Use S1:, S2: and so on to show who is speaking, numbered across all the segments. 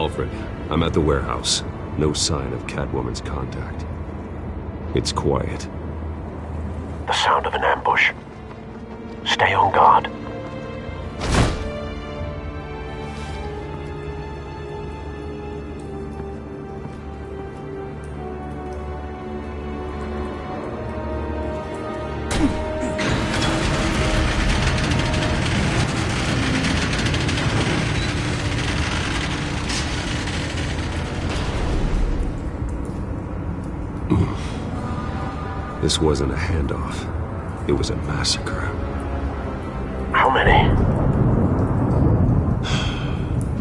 S1: Alfred, I'm at the warehouse. No sign of Catwoman's contact. It's quiet.
S2: The sound of an ambush. Stay on guard.
S1: This wasn't a handoff. It was a massacre.
S2: How many?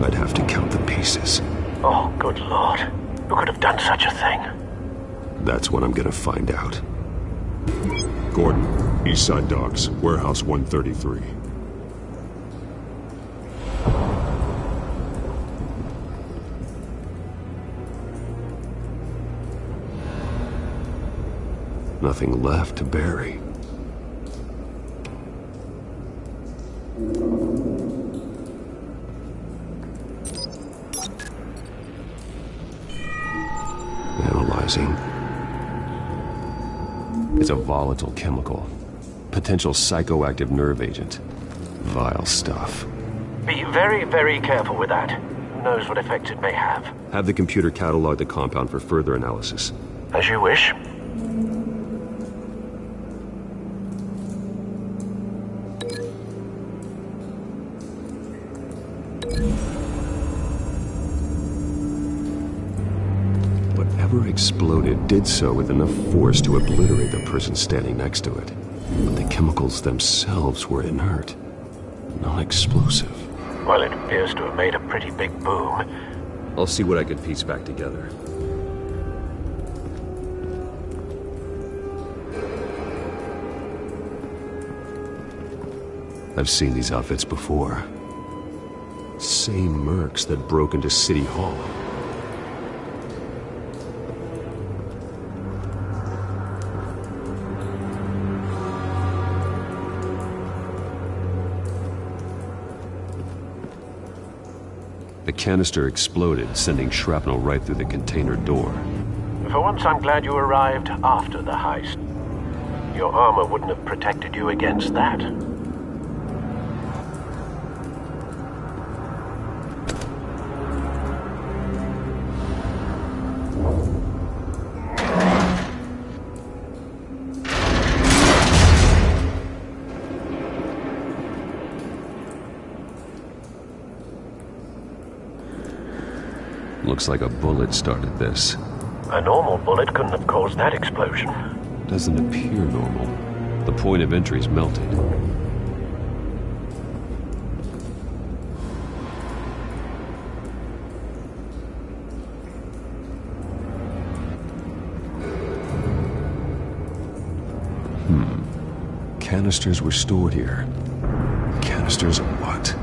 S1: I'd have to count the pieces.
S2: Oh, good Lord. Who could have done such a thing?
S1: That's what I'm gonna find out.
S3: Gordon, Eastside Docks, Warehouse 133.
S1: Nothing left to bury. Analyzing. It's a volatile chemical. Potential psychoactive nerve agent. Vile stuff.
S2: Be very, very careful with that. Who knows what effect it may have?
S1: Have the computer catalog the compound for further analysis.
S2: As you wish.
S1: Whatever exploded did so with enough force to obliterate the person standing next to it. But the chemicals themselves were inert, non-explosive.
S2: Well, it appears to have made a pretty big boom.
S1: I'll see what I can piece back together. I've seen these outfits before. Same mercs that broke into City Hall. The canister exploded, sending shrapnel right through the container door.
S2: For once, I'm glad you arrived after the heist. Your armor wouldn't have protected you against that.
S1: Looks like a bullet started this.
S2: A normal bullet couldn't have caused that explosion.
S1: Doesn't appear normal. The point of entry's melted. Canisters were stored here. Canisters of what?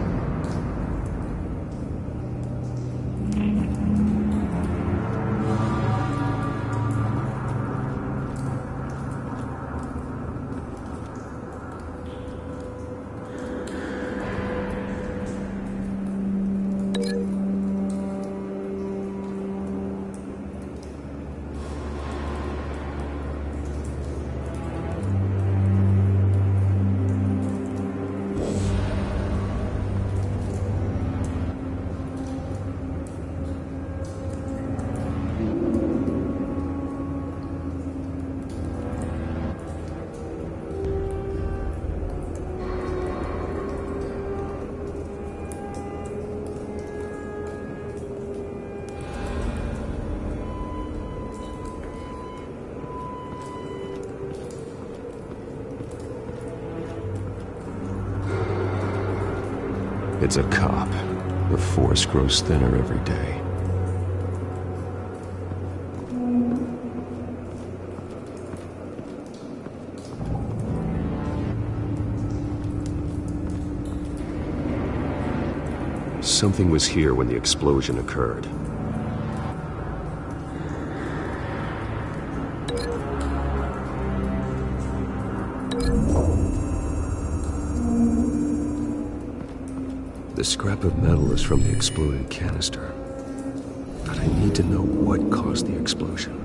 S1: It's a cop. The force grows thinner every day. Something was here when the explosion occurred. The scrap of metal is from the exploded canister. need to know what caused the explosion.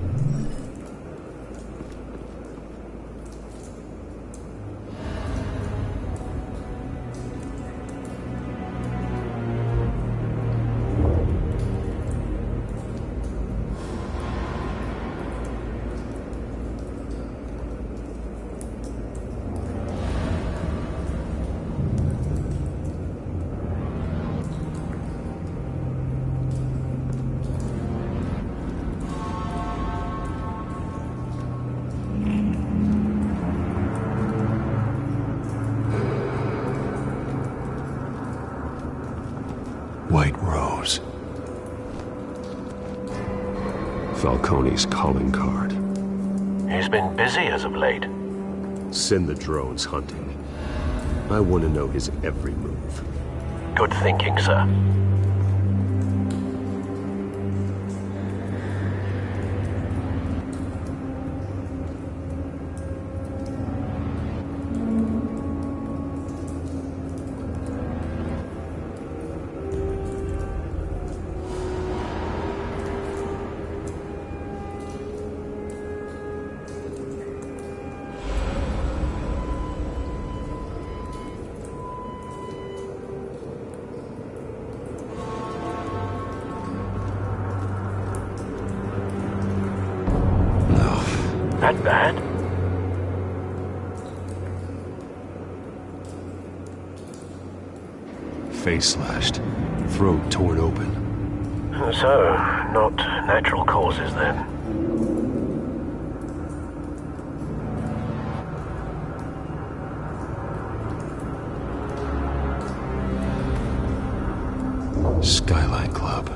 S1: White Rose. Falcone's calling card.
S2: He's been busy as of late.
S1: Send the drones hunting. I want to know his every move.
S2: Good thinking, sir. That bad?
S1: Face slashed, throat torn open.
S2: So, not natural causes then.
S1: Skyline Club.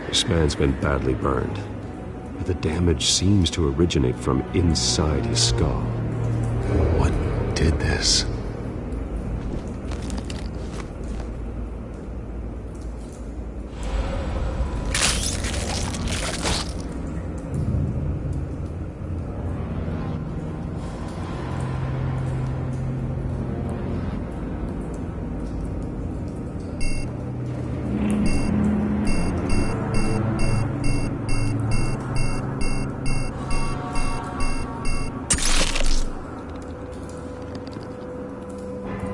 S1: This man's been badly burned, but the damage seems to originate from inside his skull. What did this?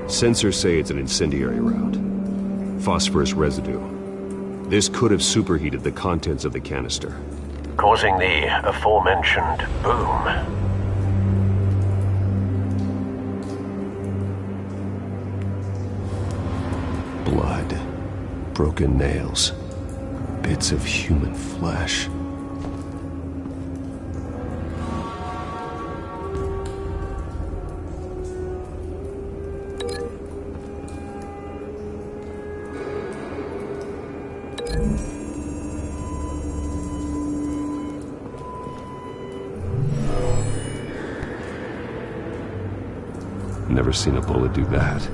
S1: Sensors say it's an incendiary round. Phosphorus residue. This could have superheated the contents of the canister,
S2: Causing the aforementioned boom.
S1: Blood, broken nails, bits of human flesh. Never seen a bullet do that.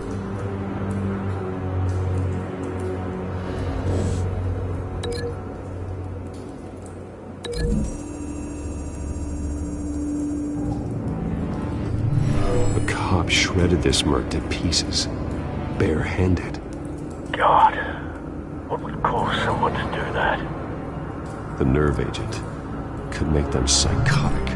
S1: A cop shredded this merc to pieces, bare-handed.
S2: God, what would cause someone to do that?
S1: The nerve agent could make them psychotic.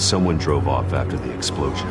S1: someone drove off after the explosion.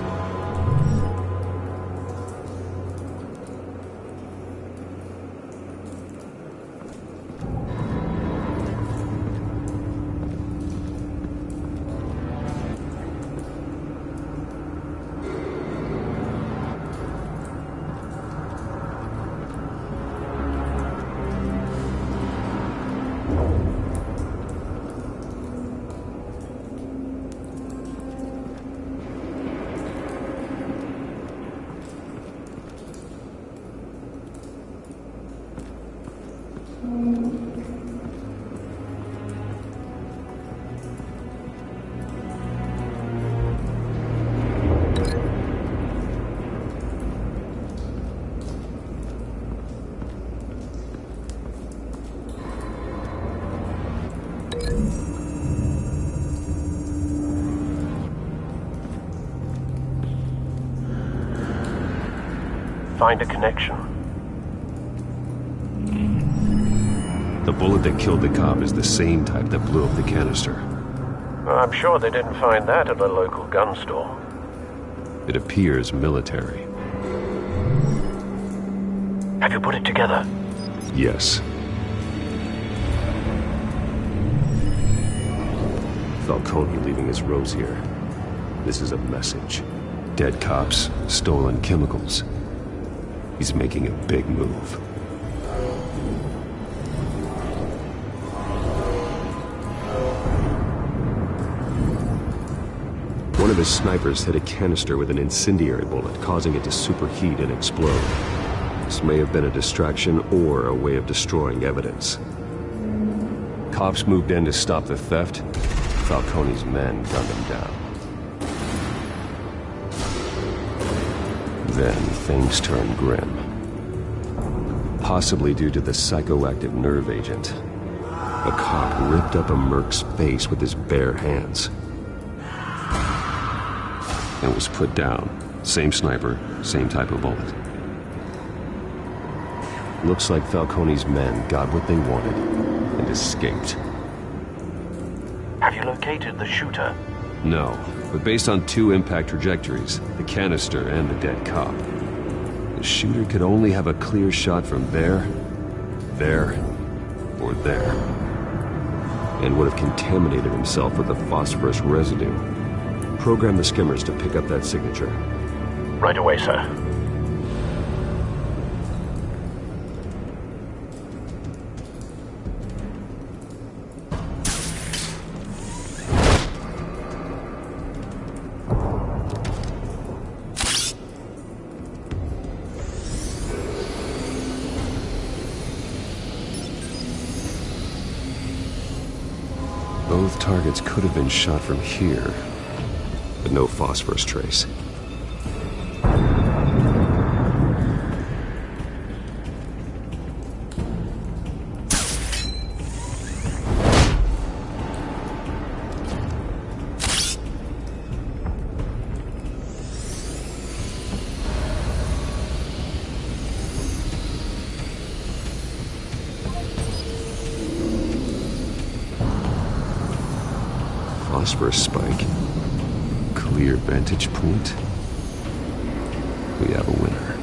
S2: Find a connection.
S1: The bullet that killed the cop is the same type that blew up the canister.
S2: Well, I'm sure they didn't find that at a local gun store.
S1: It appears military.
S2: Have you put it together?
S1: Yes. Falcone leaving his rose here. This is a message. Dead cops, stolen chemicals. He's making a big move. One of his snipers hit a canister with an incendiary bullet, causing it to superheat and explode. This may have been a distraction or a way of destroying evidence. Cops moved in to stop the theft. Falcone's men gunned him down. Then things turned grim. Possibly due to the psychoactive nerve agent. A cop ripped up a merc's face with his bare hands. And was put down. Same sniper, same type of bullet. Looks like Falcone's men got what they wanted and escaped.
S2: Have you located the shooter?
S1: No, but based on two impact trajectories, the canister and the dead cop, the shooter could only have a clear shot from there, or there, and would have contaminated himself with the phosphorus residue. Program the skimmers to pick up that signature.
S2: Right away, sir.
S1: Both targets could have been shot from here, but no phosphorus trace. Phosphorus spike. Clear vantage point. We have a winner.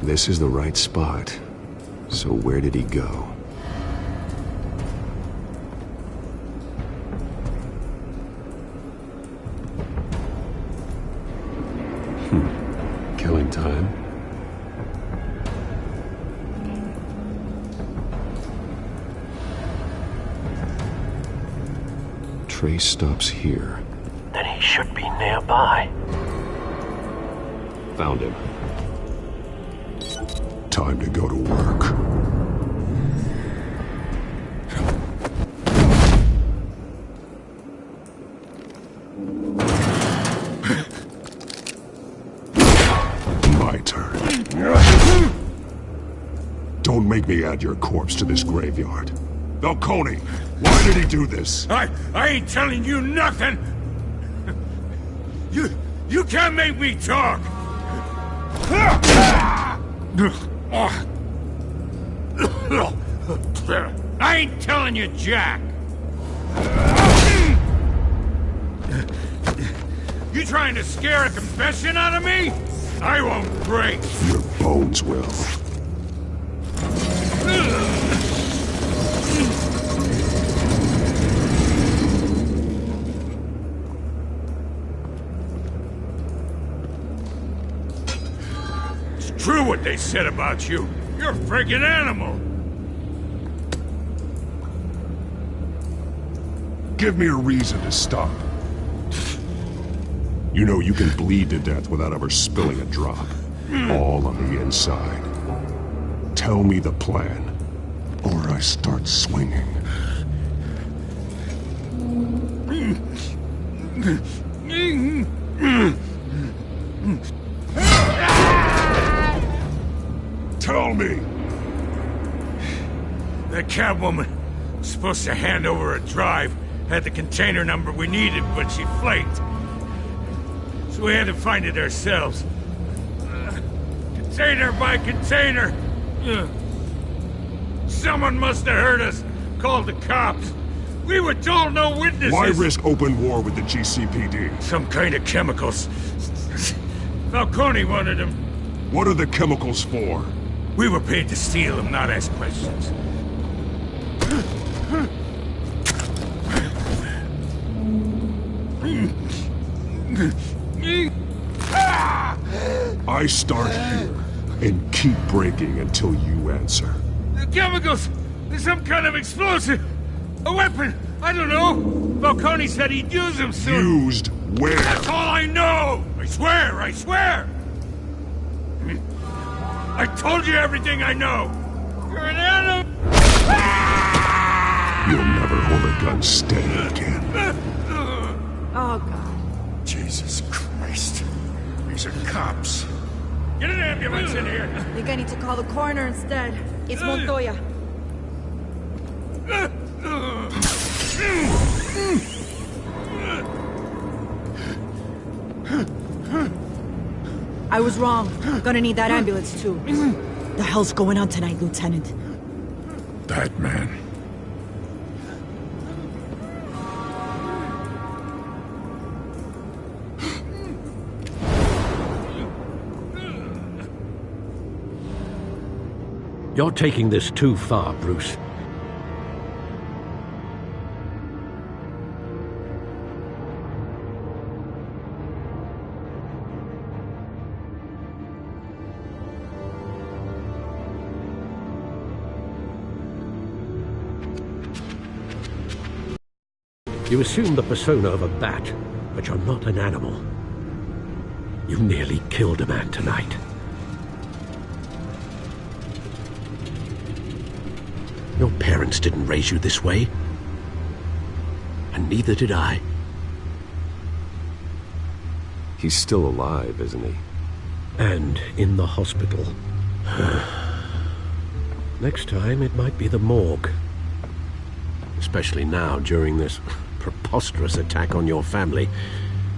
S1: This is the right spot. So where did he go? Killing time. Trace stops here.
S2: Then he should be nearby.
S1: Found him.
S3: Time to go to work. My turn. Don't make me add your corpse to this graveyard. Falcone, why did he do this?
S4: I ain't telling you nothing! You can't make me talk! I ain't telling you, Jack. You trying to scare a confession out of me? I won't break.
S3: Your bones will.
S4: It's true what they said about you. You're a friggin' animal.
S3: Give me a reason to stop. You know you can bleed to death without ever spilling a drop. All on the inside. Tell me the plan, or I start swinging. Tell me!
S4: The cabwoman was supposed to hand over a drive, had the container number we needed, but she flaked. So we had to find it ourselves. Container by container. Someone must have heard us, called the cops. We were told no witnesses.
S3: Why risk open war with the GCPD?
S4: Some kind of chemicals. Falcone wanted them.
S3: What are the chemicals for?
S4: We were paid to steal them, not ask questions.
S3: I start here and keep breaking until you answer.
S4: The chemicals! There's some kind of explosive! A weapon! I don't know! Falcone said he'd use them soon!
S3: Used where?
S4: That's all I know! I swear! I swear! I told you everything I know! You're an animal!
S3: You'll never hold a gun steady again.
S5: Oh, God.
S3: Jesus Christ. These are cops.
S4: Get an ambulance in here!
S5: I think I need to call the coroner instead. It's Montoya. I was wrong. Gonna need that ambulance, too. The hell's going on tonight, Lieutenant?
S3: That man.
S2: You're taking this too far, Bruce. You assume the persona of a bat, but you're not an animal. You nearly killed a man tonight. Your parents didn't raise you this way. And neither did I.
S1: He's still alive, isn't he?
S2: And in the hospital. Next time, it might be the morgue. Especially now, during this preposterous attack on your family.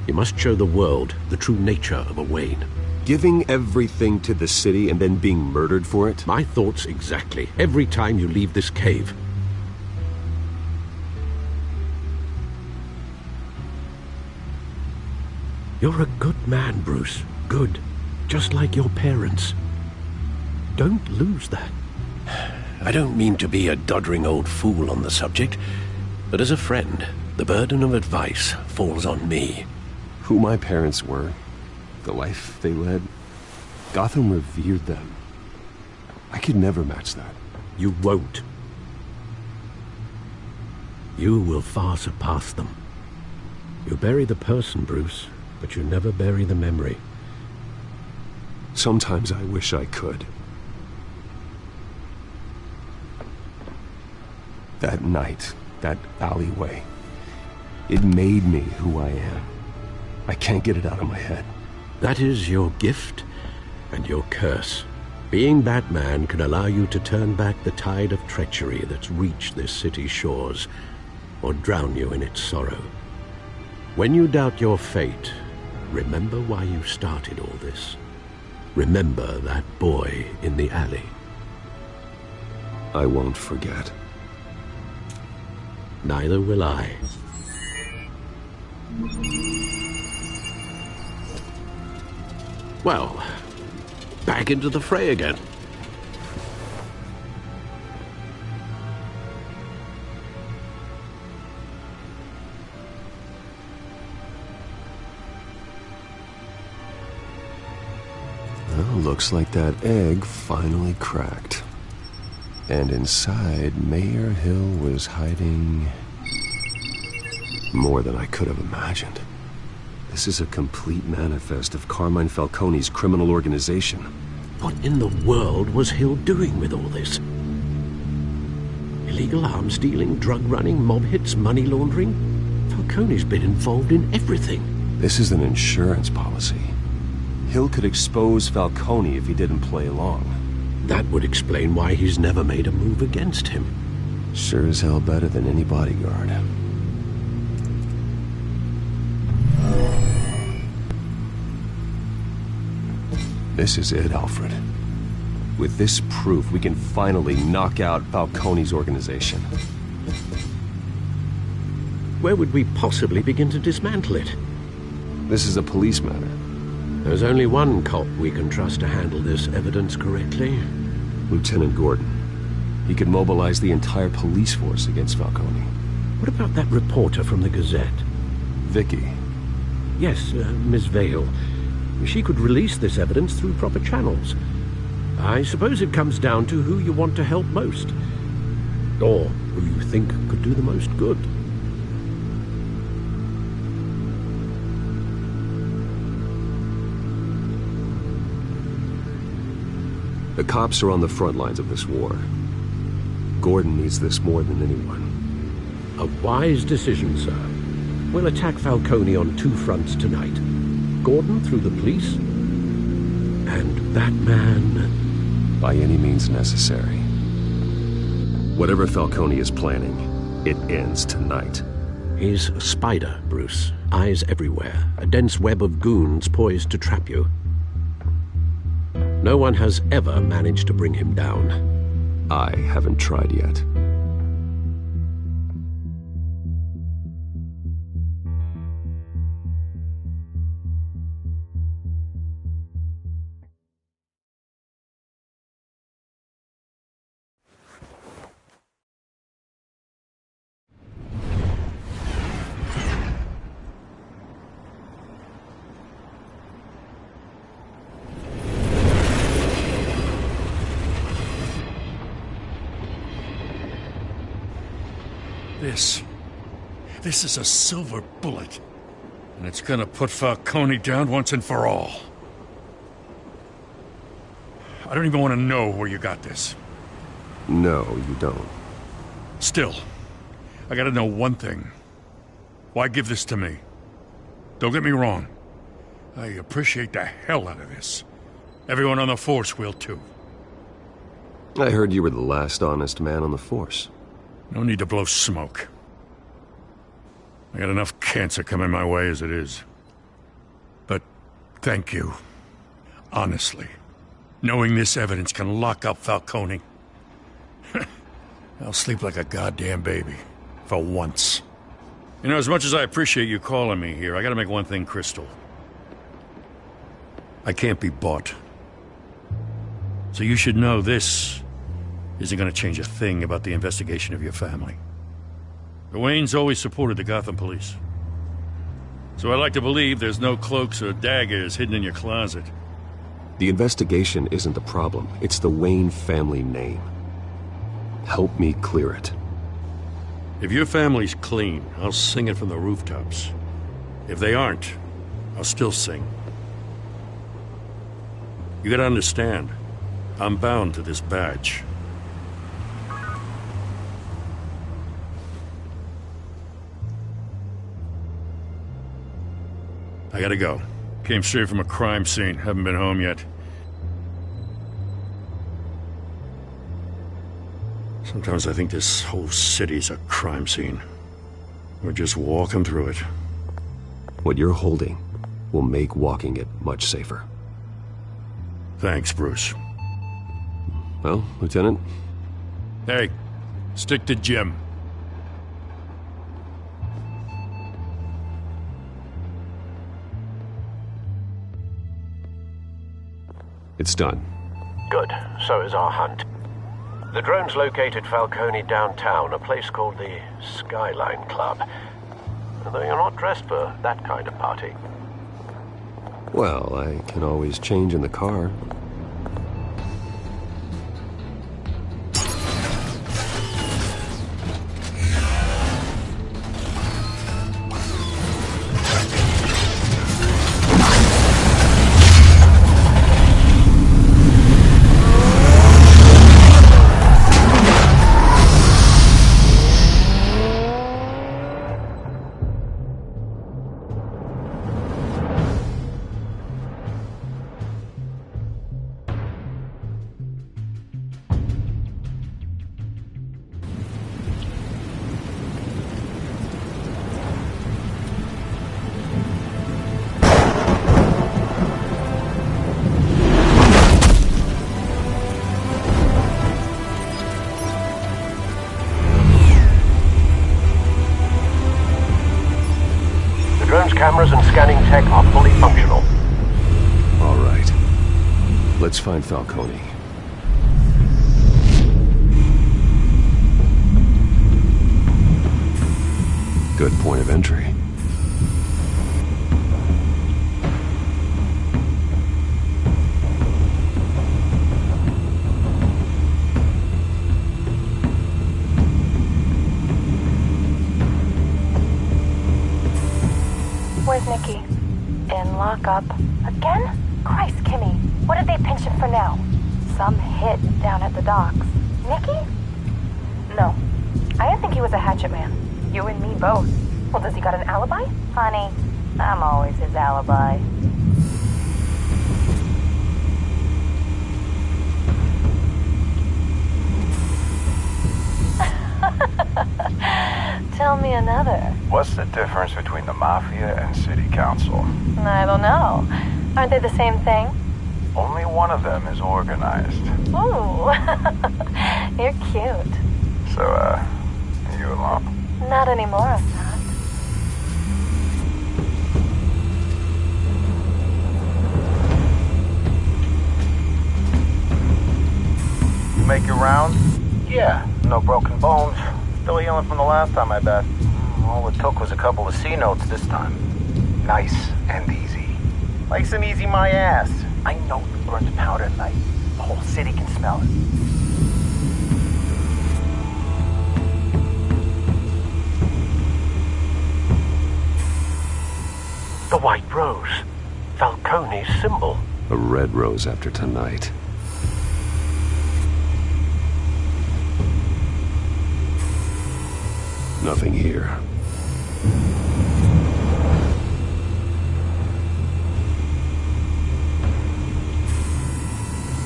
S2: You must show the world the true nature of a Wayne.
S1: Giving everything to the city and then being murdered for it?
S2: My thoughts exactly. Every time you leave this cave. You're a good man, Bruce. Good. Just like your parents. Don't lose that. I don't mean to be a doddering old fool on the subject, but as a friend, the burden of advice falls on me.
S1: Who my parents were, the life they led, Gotham revered them. I could never match that.
S2: You won't. You will far surpass them. You bury the person, Bruce, but you never bury the memory.
S1: Sometimes I wish I could. That night, that alleyway, it made me who I am. I can't get it out of my head.
S2: That is your gift and your curse. Being Batman can allow you to turn back the tide of treachery that's reached this city's shores, or drown you in its sorrow. When you doubt your fate, remember why you started all this. Remember that boy in the alley.
S1: I won't forget.
S2: Neither will I. Well, back into the fray again.
S1: Well, looks like that egg finally cracked. And inside, Mayor Hill was hiding more than I could have imagined. This is a complete manifest of Carmine Falcone's criminal organization.
S2: What in the world was Hill doing with all this? Illegal arms dealing, drug running, mob hits, money laundering? Falcone's been involved in everything.
S1: This is an insurance policy. Hill could expose Falcone if he didn't play along.
S2: That would explain why he's never made a move against him.
S1: Sure as hell better than any bodyguard. This is it, Alfred. With this proof, we can finally knock out Falcone's organization.
S2: Where would we possibly begin to dismantle it?
S1: This is a police matter.
S2: There's only one cop we can trust to handle this evidence correctly.
S1: Lieutenant Gordon. He could mobilize the entire police force against Falcone.
S2: What about that reporter from the Gazette?
S1: Vicky.
S2: Yes, Miss Vale. She could release this evidence through proper channels. I suppose it comes down to who you want to help most. Or who you think could do the most good.
S1: The cops are on the front lines of this war. Gordon needs this more than anyone.
S2: A wise decision, sir. We'll attack Falcone on two fronts tonight. Gordon through the police, and that man...
S1: By any means necessary. Whatever Falcone is planning, it ends tonight.
S2: He's a spider, Bruce. Eyes everywhere. A dense web of goons poised to trap you. No one has ever managed to bring him down.
S1: I haven't tried yet.
S4: This is a silver bullet. And it's gonna put Falcone down once and for all. I don't even want to know where you got this.
S1: No, you don't.
S4: Still, I gotta know one thing. Why give this to me? Don't get me wrong. I appreciate the hell out of this. Everyone on the force will too.
S1: I heard you were the last honest man on the force.
S4: No need to blow smoke. I got enough cancer coming my way as it is. But thank you. Honestly. Knowing this evidence can lock up Falcone. I'll sleep like a goddamn baby. For once. You know, as much as I appreciate you calling me here, I gotta make one thing crystal. I can't be bought. So you should know this isn't gonna change a thing about the investigation of your family. The Waynes always supported the Gotham police. So I like to believe there's no cloaks or daggers hidden in your closet.
S1: The investigation isn't the problem. It's the Wayne family name. Help me clear it.
S4: If your family's clean, I'll sing it from the rooftops. If they aren't, I'll still sing. You gotta understand, I'm bound to this badge. I gotta go. Came straight from a crime scene. Haven't been home yet. Sometimes I think this whole city's a crime scene. We're just walking through it.
S1: What you're holding will make walking it much safer.
S4: Thanks, Bruce.
S1: Well, Lieutenant?
S4: Hey, stick to Jim.
S1: It's done.
S2: Good. So is our hunt. The drone's located Falcone downtown, a place called the Skyline Club. Though you're not dressed for that kind of party.
S1: Well, I can always change in the car.
S2: Cameras and scanning tech are fully functional.
S1: All right. Let's find Falcone. Good point of entry.
S6: Where's Nikki? In lockup. Again? Christ, Kimmy. What did they pinch him for now? Some hit down at the docks. Nikki? No. I didn't think he was a hatchet man. You and me both. Well, does he got an alibi? Honey, I'm always his alibi. Tell me another.
S7: What's the difference between the Mafia and City Council?
S6: I don't know. Aren't they the same thing?
S7: Only one of them is organized.
S6: Ooh. You're cute.
S7: So, you alone?
S6: Not anymore, I'm not.
S7: You make your round? Yeah, no broken bones. Still healing from the last time, I bet. All it took was a couple of C notes this time. Nice and easy. Nice and easy my ass. I know you burned powder at night. The whole city can smell it.
S2: The White Rose. Falcone's symbol.
S1: A red rose after tonight. Nothing here.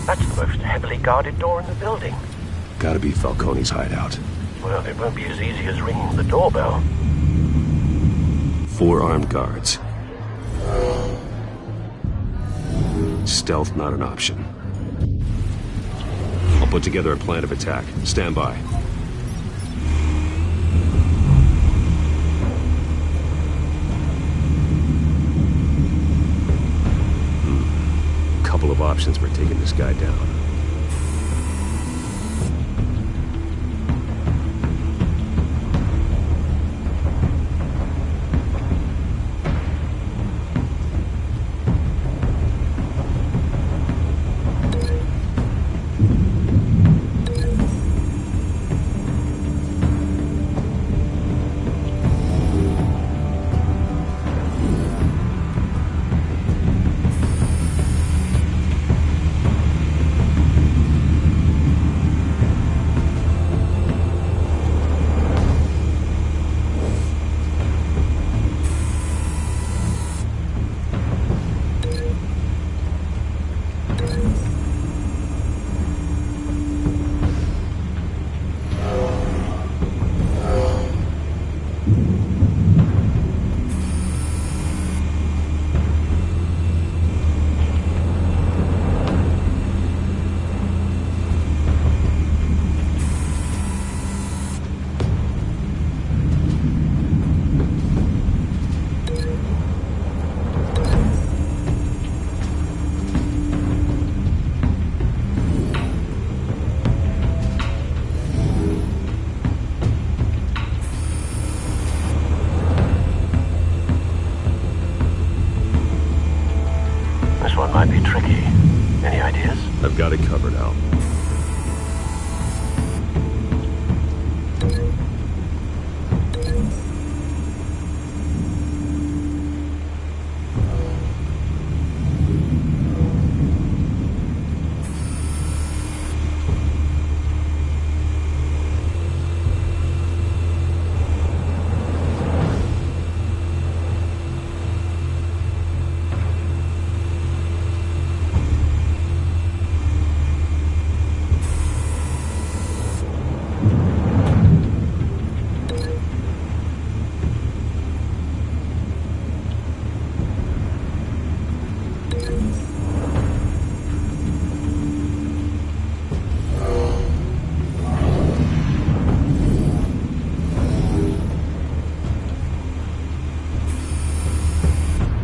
S2: That's the most heavily guarded door in the building.
S1: Gotta be Falcone's hideout.
S2: Well, it won't be as easy as ringing the doorbell.
S1: 4 armed guards. Stealth not an option. I'll put together a plan of attack. Stand by. Couple of options for taking this guy down. got it covered, Al.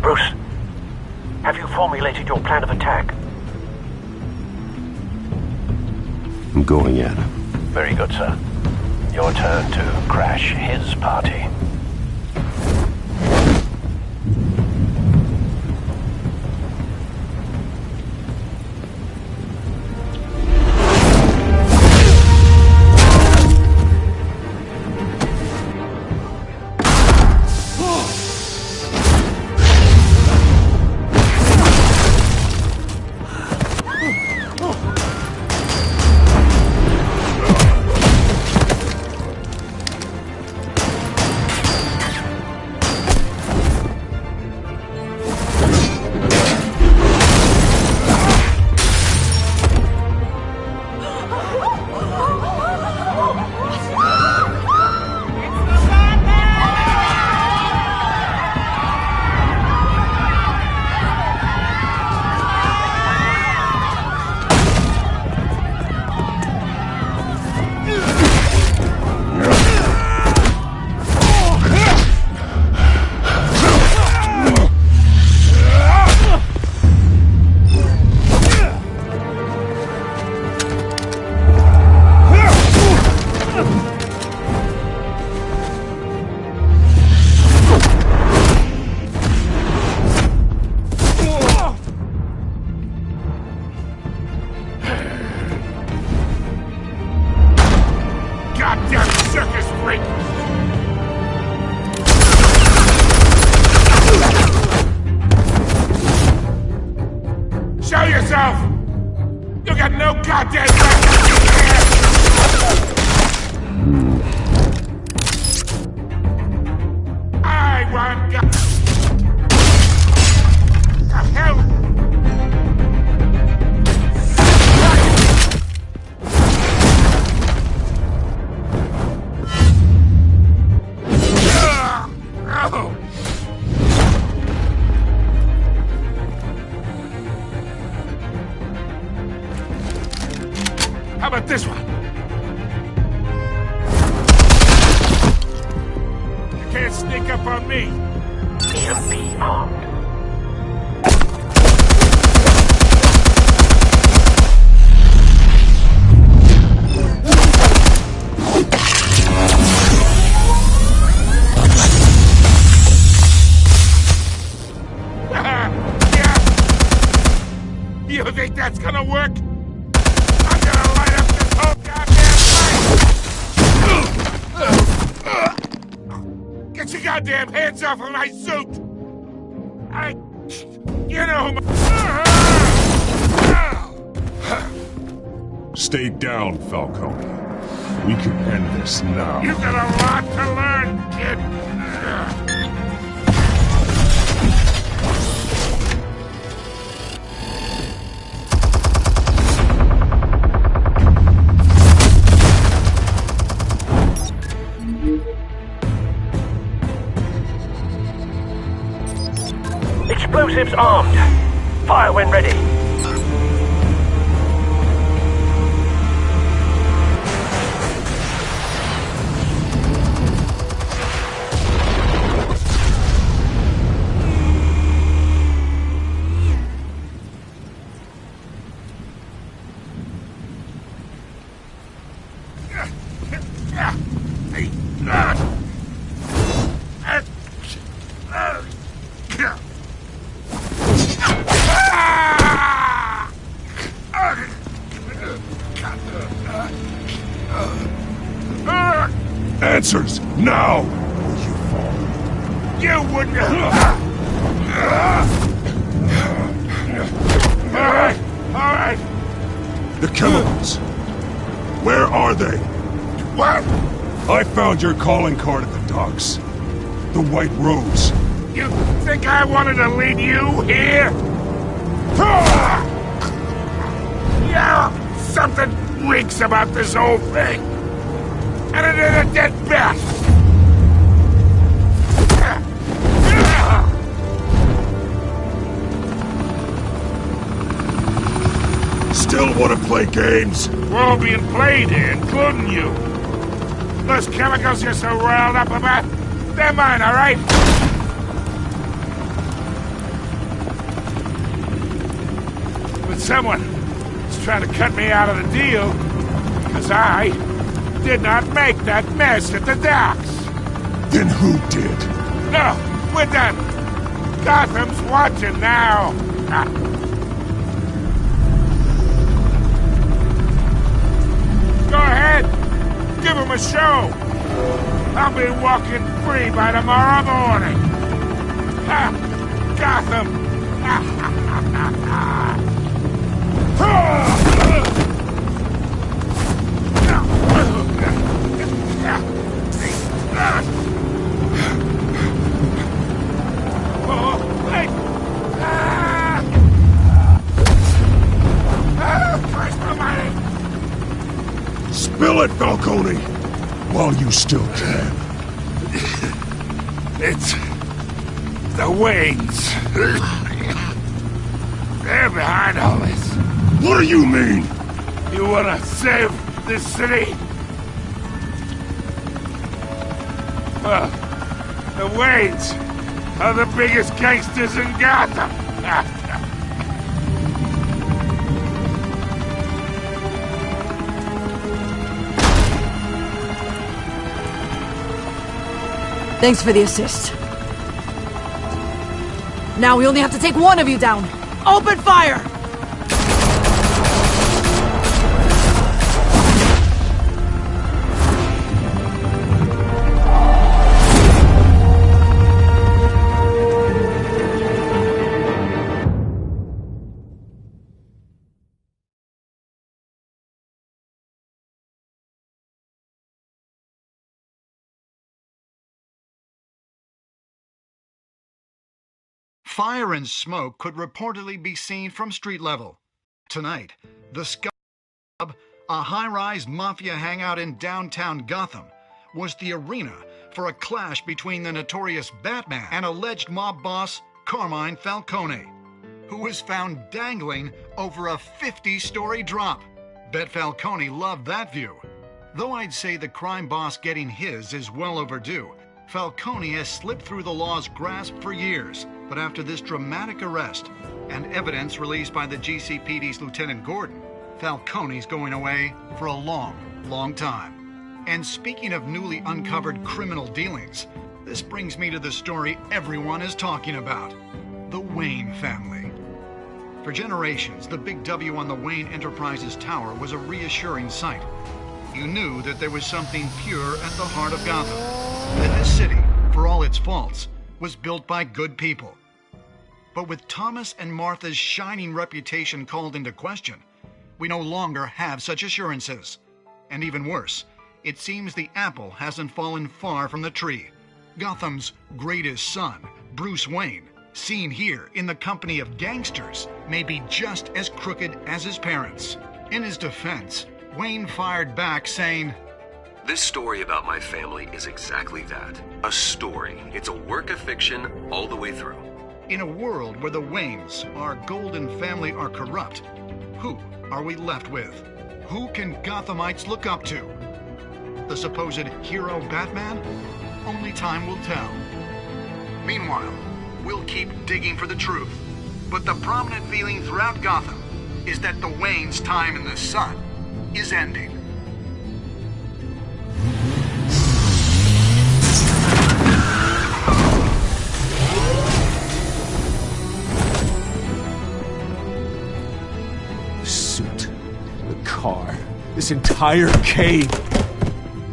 S2: Bruce, have you formulated your plan of attack?
S1: I'm going in.
S2: Very good, sir. Your turn to crash his party.
S8: Show yourself! You got no goddamn right! I want the hell! How about this one? You can't sneak up on me.
S2: EMP armed.
S8: Yeah. You think that's gonna work? I'm gonna light up this whole goddamn place! Get your goddamn hands off of my suit! You know who
S3: Stay down, Falcone. We can end this now.
S8: You got a lot to learn, kid!
S2: Explosives armed. Fire when ready.
S3: answers, now! Or you fall.
S8: You wouldn't... Alright.
S3: The chemicals. Where are they?
S8: What?
S3: I found your calling card at the docks. The White Rose.
S8: You think I wanted to lead you here? Yeah, something reeks about this whole thing. And it is a dead bat.
S3: Still want to play games?
S8: We're all being played here, including you. Those chemicals you're so riled up about, they're mine, all right? But someone is trying to cut me out of the deal because I did not make that mess at the docks.
S3: Then who did?
S8: No, we're done. Gotham's watching now. Go ahead. Give him a show. I'll be walking free by tomorrow morning. Gotham. Oh, wait. Christ almighty.
S3: Spill it, Falcone! While you still can.
S8: It's the Waynes. They're behind all this.
S3: What do you mean?
S8: You wanna save this city? Well, the Waynes are the biggest gangsters in Gotham.
S5: Thanks for the assist. Now we only have to take one of you down. Open fire!
S9: Fire and smoke could reportedly be seen from street level. Tonight, the Scum, a high-rise mafia hangout in downtown Gotham, was the arena for a clash between the notorious Batman and alleged mob boss Carmine Falcone, who was found dangling over a 50-story drop. Bet Falcone loved that view. Though I'd say the crime boss getting his is well overdue, Falcone has slipped through the law's grasp for years. But after this dramatic arrest and evidence released by the GCPD's Lieutenant Gordon, Falcone's going away for a long, long time. And speaking of newly uncovered criminal dealings, this brings me to the story everyone is talking about: the Wayne family. For generations, the big W on the Wayne Enterprises Tower was a reassuring sight. You knew that there was something pure at the heart of Gotham, that this city, for all its faults, was built by good people. But with Thomas and Martha's shining reputation called into question, we no longer have such assurances. And even worse, it seems the apple hasn't fallen far from the tree. Gotham's greatest son, Bruce Wayne, seen here in the company of gangsters, may be just as crooked as his parents. In his defense, Wayne fired back saying,
S1: "This story about my family is exactly that. A story. It's a work of fiction all the way through."
S9: In a world where the Waynes, our golden family, are corrupt, who are we left with? Who can Gothamites look up to? The supposed hero Batman? Only time will tell. Meanwhile, we'll keep digging for the truth. But the prominent feeling throughout Gotham is that the Waynes' time in the sun is ending.
S3: The suit, the car, this entire cave.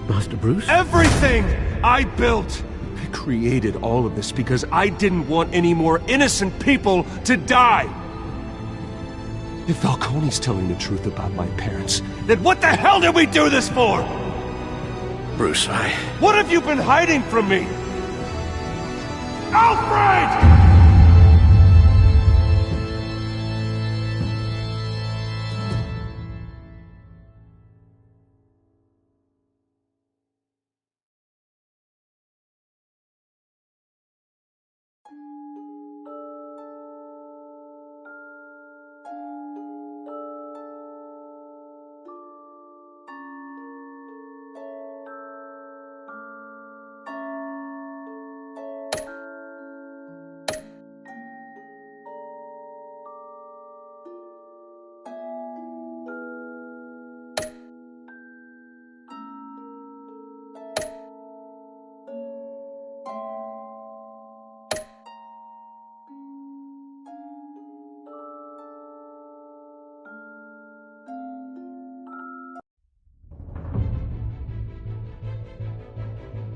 S2: Master Bruce?
S10: Everything I built! I created all of this because I didn't want any more innocent people to die! If Falcone's telling the truth about my parents, then what the hell did we do this for?
S2: Bruce,
S10: What have you been hiding from me? Alfred!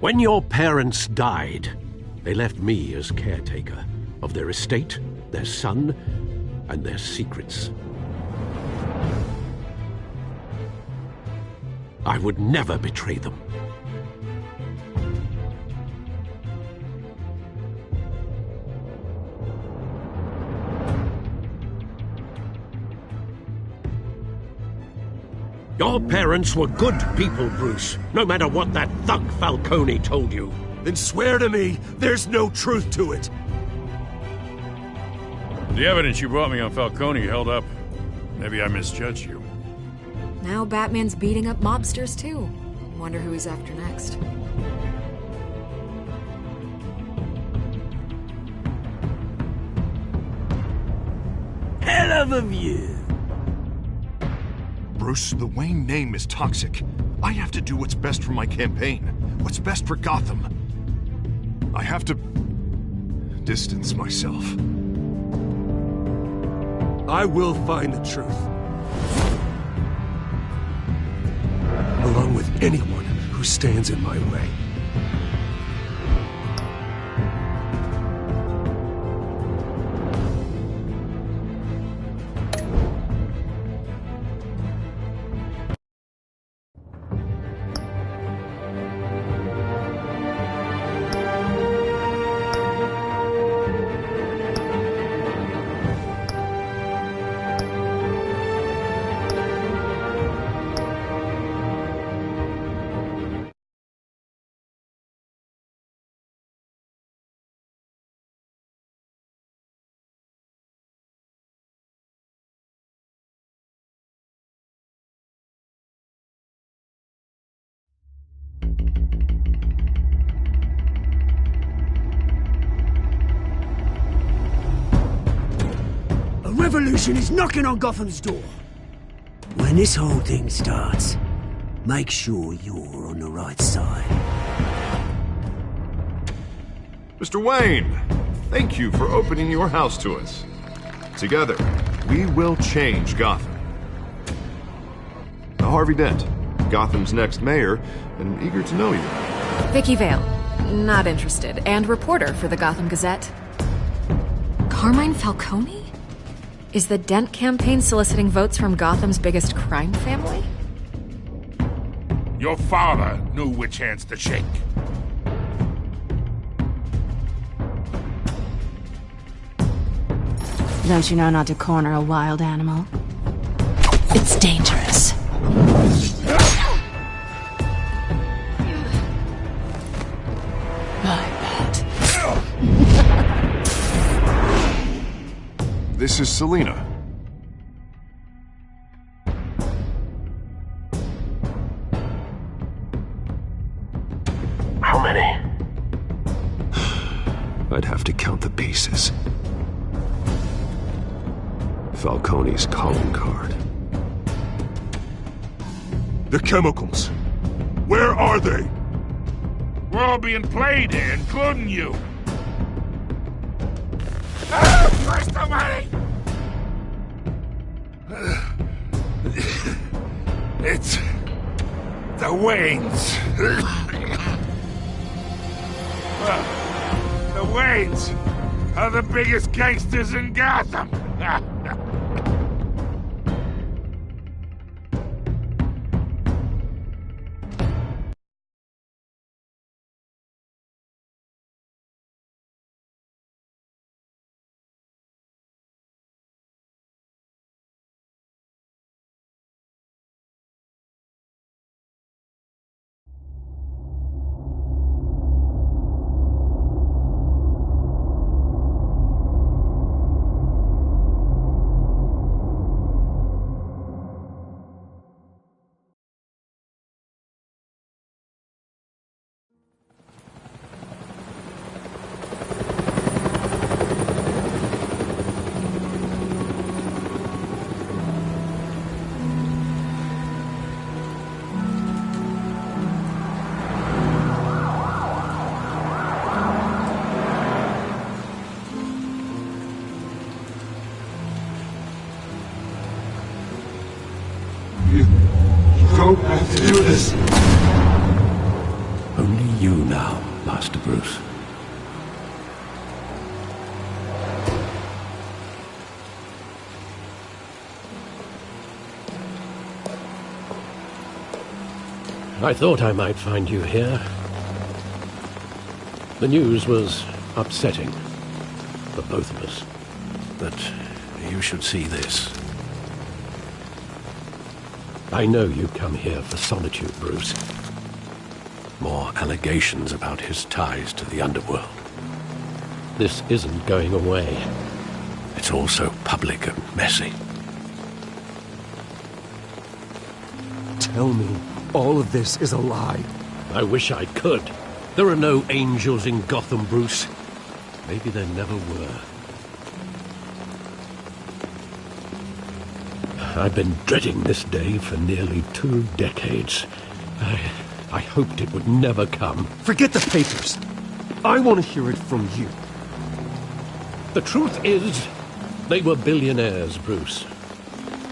S2: When your parents died, they left me as caretaker of their estate, their son, and their secrets. I would never betray them. Your parents were good people, Bruce, no matter what that thug Falcone told you.
S10: Then swear to me there's no truth to it.
S4: The evidence you brought me on Falcone held up. Maybe I misjudged you.
S11: Now Batman's beating up mobsters, too. Wonder who he's after next.
S10: Hell of a view.
S3: Bruce, the Wayne name is toxic. I have to do what's best for my campaign. What's best for Gotham. I have to distance myself.
S10: I will find the truth. Along with anyone who stands in my way.
S12: Revolution is knocking on Gotham's door. When this whole thing starts, make sure you're on the right side.
S3: Mr. Wayne, thank you for opening your house to us. Together, we will change Gotham. Harvey Dent, Gotham's next mayor, and I'm eager to know you.
S11: Vicky Vale, not interested, and reporter for the Gotham Gazette. Carmine Falcone? Is the Dent campaign soliciting votes from Gotham's biggest crime family?
S8: Your father knew which hands to shake.
S13: Don't you know not to corner a wild animal? It's dangerous.
S3: This is Selina.
S2: How many?
S1: I'd have to count the pieces. Falcone's calling card.
S3: The chemicals. Where are they?
S8: We're all being played here, including you. Christ almighty! The Waynes. Well, the Waynes are the biggest gangsters in Gotham.
S3: Don't have to do this.
S2: Only you now, Master Bruce. I thought I might find you here. The news was upsetting for both of us. But you should see this. I know you come here for solitude, Bruce. More allegations about his ties to the underworld. This isn't going away. It's all so public and messy.
S10: Tell me, all of this is a lie.
S2: I wish I could. There are no angels in Gotham, Bruce. Maybe there never were. I've been dreading this day for nearly 2 decades. I hoped it would never come.
S10: Forget the papers. I want to hear it from you.
S2: The truth is, they were billionaires, Bruce.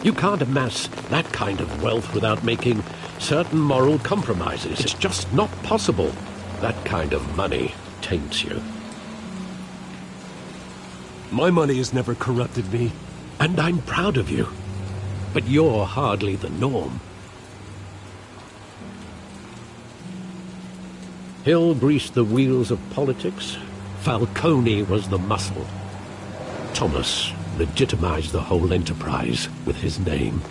S2: You can't amass that kind of wealth without making certain moral compromises. It's just not possible. That kind of money taints you.
S10: My money has never corrupted me.
S2: And I'm proud of you. But you're hardly the norm. Hill greased the wheels of politics. Falcone was the muscle. Thomas legitimized the whole enterprise with his name.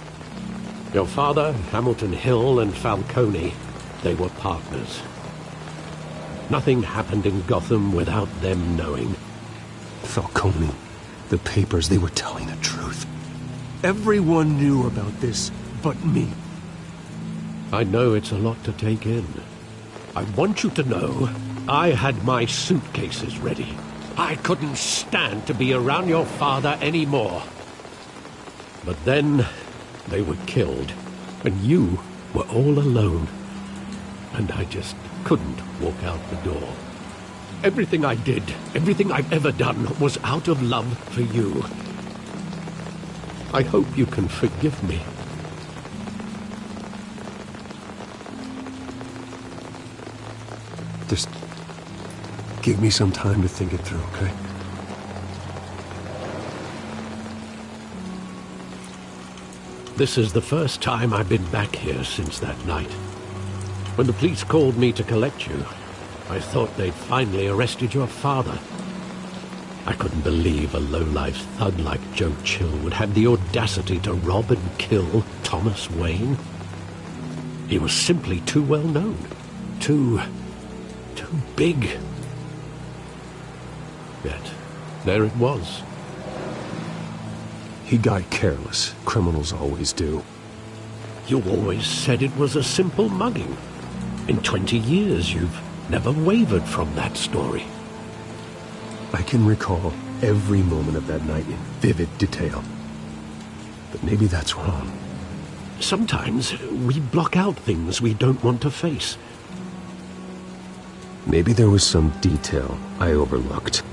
S2: Your father, Hamilton Hill, and Falcone, they were partners. Nothing happened in Gotham without them knowing.
S10: Falcone, the papers, they were telling the truth. Everyone knew about this but me.
S2: I know it's a lot to take in. I want you to know I had my suitcases ready. I couldn't stand to be around your father anymore. But then they were killed, and you were all alone. And I just couldn't walk out the door. Everything I did, everything I've ever done, was out of love for you. I hope you can forgive me.
S10: Just give me some time to think it through, okay?
S2: This is the first time I've been back here since that night. When the police called me to collect you, I thought they'd finally arrested your father. I couldn't believe a low-life thug like Joe Chill would have the audacity to rob and kill Thomas Wayne. He was simply too well known. Too big. Yet, there it was.
S10: He got careless. Criminals always do.
S2: You always said it was a simple mugging. In 20 years, you've never wavered from that story.
S10: I can recall every moment of that night in vivid detail. But maybe that's wrong.
S2: Sometimes we block out things we don't want to face.
S10: Maybe there was some detail I overlooked.